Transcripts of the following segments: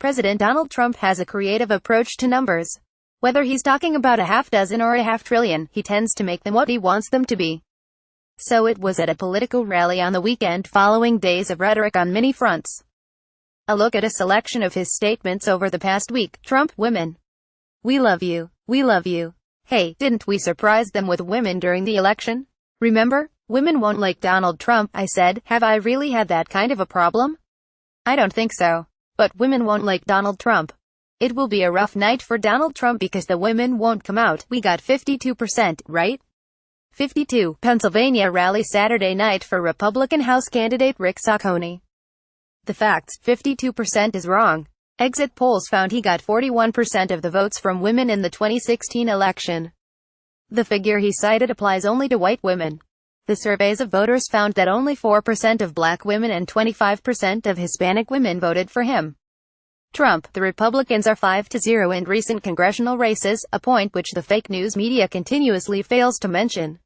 President Donald Trump has a creative approach to numbers. Whether he's talking about a half dozen or a half trillion, he tends to make them what he wants them to be. So it was at a political rally on the weekend following days of rhetoric on many fronts. A look at a selection of his statements over the past week. Trump, women. We love you. We love you. Hey, didn't we surprise them with women during the election? Remember? Women won't like Donald Trump, I said. Have I really had that kind of a problem? I don't think so. But women won't like Donald Trump. It will be a rough night for Donald Trump because the women won't come out. We got 52%, right? 52. Pennsylvania rally Saturday night for Republican House candidate Rick Saccone. The facts, 52% is wrong. Exit polls found he got 41% of the votes from women in the 2016 election. The figure he cited applies only to white women. The surveys of voters found that only 4% of black women and 25% of Hispanic women voted for him. Trump, the Republicans are 5-0 in recent congressional races, a point which the fake news media continuously fails to mention.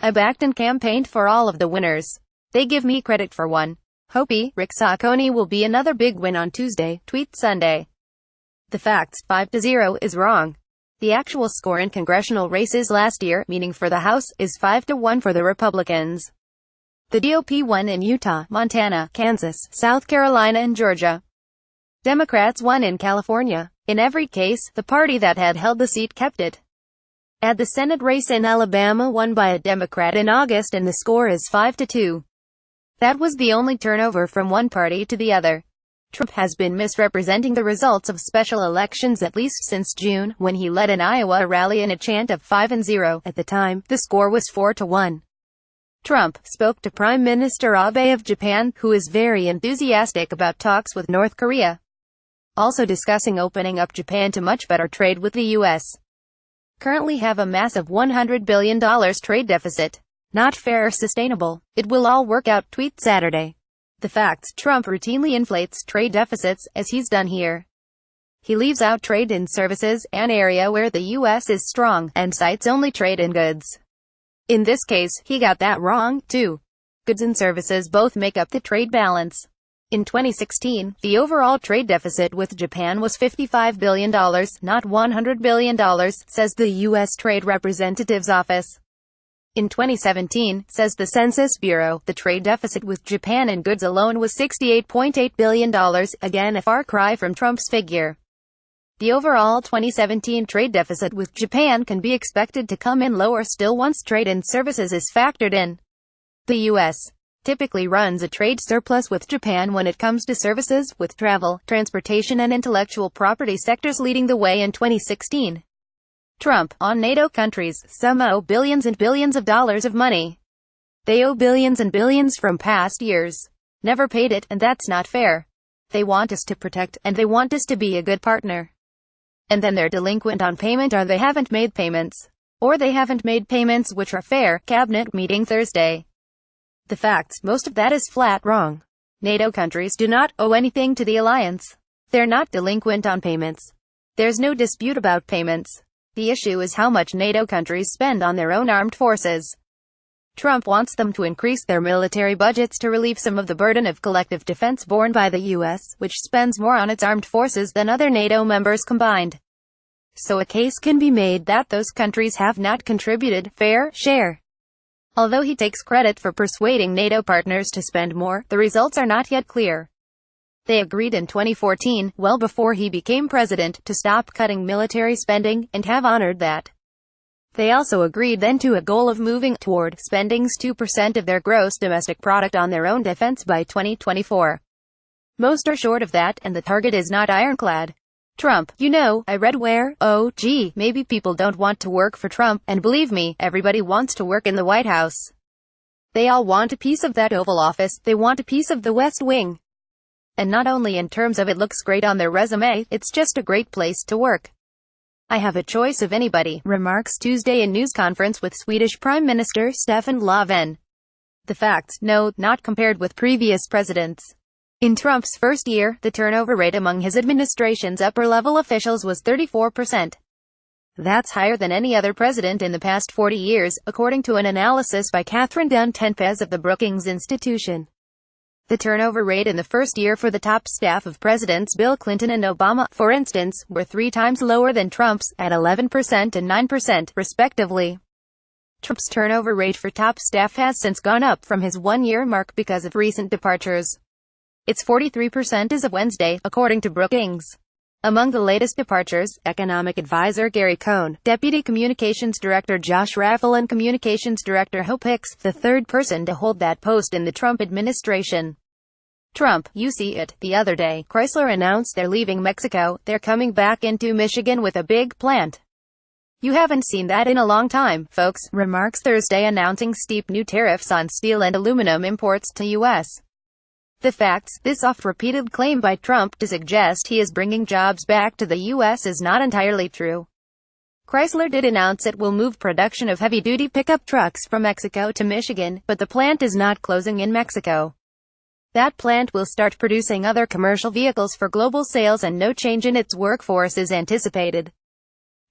I backed and campaigned for all of the winners. They give me credit for one. Hope Rick Saccone will be another big win on Tuesday, tweet Sunday. The facts, 5-0 is wrong. The actual score in congressional races last year, meaning for the House, is 5-1 for the Republicans. The GOP won in Utah, Montana, Kansas, South Carolina and Georgia. Democrats won in California. In every case, the party that had held the seat kept it. Add the Senate race in Alabama won by a Democrat in August and the score is 5-2. That was the only turnover from one party to the other. Trump has been misrepresenting the results of special elections at least since June, when he led an Iowa rally in a chant of 5-0. At the time, the score was 4-1. Trump spoke to Prime Minister Abe of Japan, who is very enthusiastic about talks with North Korea, also discussing opening up Japan to much better trade with the U.S. Currently have a massive $100 billion trade deficit. Not fair or sustainable. It will all work out, tweet Saturday. The facts, Trump routinely inflates trade deficits, as he's done here. He leaves out trade in services, an area where the U.S. is strong, and cites only trade in goods. In this case, he got that wrong, too. Goods and services both make up the trade balance. In 2016, the overall trade deficit with Japan was $55 billion, not $100 billion, says the U.S. Trade Representative's office. In 2017, says the Census Bureau, the trade deficit with Japan in goods alone was $68.8 billion, again a far cry from Trump's figure. The overall 2017 trade deficit with Japan can be expected to come in lower still once trade in services is factored in. The U.S. typically runs a trade surplus with Japan when it comes to services, with travel, transportation and intellectual property sectors leading the way in 2016. Trump, on NATO countries, some owe billions and billions of dollars of money. They owe billions and billions from past years. Never paid it, and that's not fair. They want us to protect, and they want us to be a good partner. And then they're delinquent on payment or they haven't made payments. Or they haven't made payments which are fair. Cabinet meeting Thursday. The facts, most of that is flat wrong. NATO countries do not owe anything to the alliance. They're not delinquent on payments. There's no dispute about payments. The issue is how much NATO countries spend on their own armed forces. Trump wants them to increase their military budgets to relieve some of the burden of collective defense borne by the U.S., which spends more on its armed forces than other NATO members combined. So a case can be made that those countries have not contributed fair share. Although he takes credit for persuading NATO partners to spend more, the results are not yet clear. They agreed in 2014, well before he became president, to stop cutting military spending, and have honored that. They also agreed then to a goal of moving toward spending 2% of their gross domestic product on their own defense by 2024. Most are short of that, and the target is not ironclad. Trump, you know, I read where, oh, gee, maybe people don't want to work for Trump, and believe me, everybody wants to work in the White House. They all want a piece of that Oval Office, they want a piece of the West Wing. And not only in terms of it looks great on their resume, it's just a great place to work. I have a choice of anybody, remarks Tuesday in news conference with Swedish Prime Minister Stefan Löfven. The facts, no, not compared with previous presidents. In Trump's first year, the turnover rate among his administration's upper-level officials was 34%. That's higher than any other president in the past 40 years, according to an analysis by Catherine Dunn-Tempez of the Brookings Institution. The turnover rate in the first year for the top staff of Presidents Bill Clinton and Obama, for instance, were 3 times lower than Trump's, at 11% and 9%, respectively. Trump's turnover rate for top staff has since gone up from his one-year mark because of recent departures. It's 43% as of Wednesday, according to Brookings. Among the latest departures, Economic Advisor Gary Cohn, Deputy Communications Director Josh Raffel and Communications Director Hope Hicks, the third person to hold that post in the Trump administration. Trump, you see it. The other day, Chrysler announced they're leaving Mexico. They're coming back into Michigan with a big plant. You haven't seen that in a long time, folks, remarks Thursday, announcing steep new tariffs on steel and aluminum imports to U.S. The facts, this oft-repeated claim by Trump to suggest he is bringing jobs back to the U.S. is not entirely true. Chrysler did announce it will move production of heavy-duty pickup trucks from Mexico to Michigan, but the plant is not closing in Mexico. That plant will start producing other commercial vehicles for global sales, and no change in its workforce is anticipated.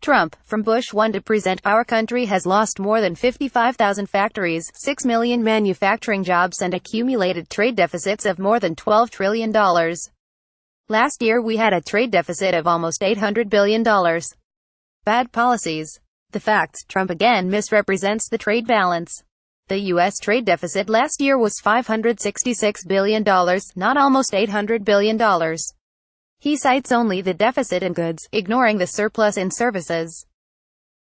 Trump, from Bush 1 to present, our country has lost more than 55,000 factories, 6 million manufacturing jobs and accumulated trade deficits of more than $12 trillion. Last year we had a trade deficit of almost $800 billion. Bad policies. The facts, Trump again misrepresents the trade balance. The U.S. trade deficit last year was $566 billion, not almost $800 billion. He cites only the deficit in goods, ignoring the surplus in services.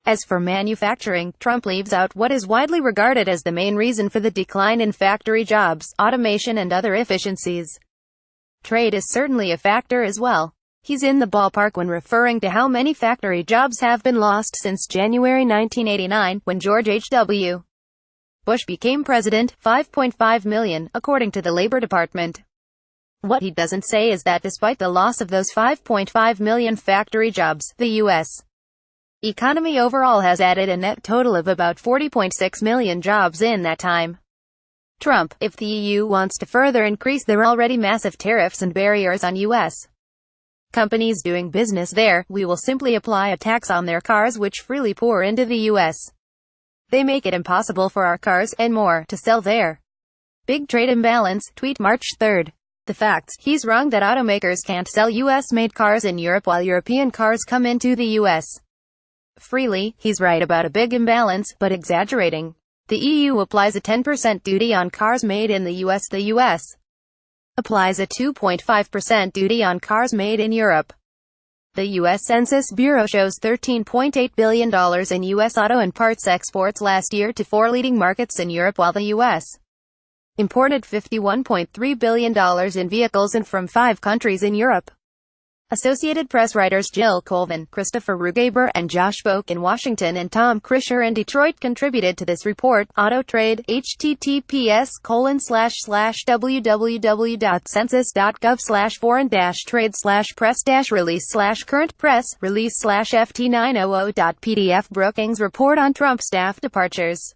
As for manufacturing, Trump leaves out what is widely regarded as the main reason for the decline in factory jobs: automation and other efficiencies. Trade is certainly a factor as well. He's in the ballpark when referring to how many factory jobs have been lost since January 1989, when George H.W. Bush became president, 5.5 million, according to the Labor Department. What he doesn't say is that despite the loss of those 5.5 million factory jobs, the U.S. economy overall has added a net total of about 40.6 million jobs in that time. Trump, if the EU wants to further increase their already massive tariffs and barriers on U.S. companies doing business there, we will simply apply a tax on their cars which freely pour into the U.S. They make it impossible for our cars, and more, to sell there. Big trade imbalance, tweet March 3rd. The facts, he's wrong that automakers can't sell US-made cars in Europe while European cars come into the US freely. He's right about a big imbalance, but exaggerating. The EU applies a 10% duty on cars made in the US. The US applies a 2.5% duty on cars made in Europe. The U.S. Census Bureau shows $13.8 billion in U.S. auto and parts exports last year to 4 leading markets in Europe, while the U.S. imported $51.3 billion in vehicles and from 5 countries in Europe. Associated Press writers Jill Colvin, Christopher Rugaber, and Josh Boak in Washington and Tom Krischer in Detroit contributed to this report. Auto Trade, https://www.census.gov/foreign-trade/press-release/current press release/ft900.pdf Brookings report on Trump staff departures.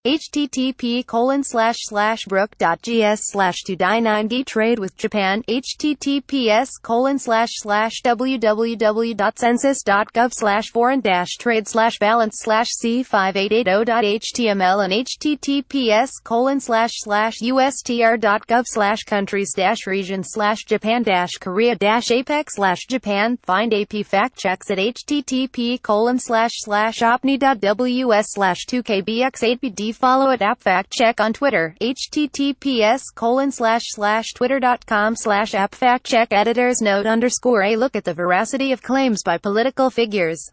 http://brook.gs/299g Trade with Japan, https://www.census.gov/foreign-trade/balance/c5880.html and https://ustr.gov/countries-region/Japan-Korea-APEC/Japan. Find AP fact checks at http://opni.ws/2kbx8bd. Follow at AppFactCheck on Twitter, https://twitter.com/AppFactCheck. Editor's note _a look at the veracity of claims by political figures.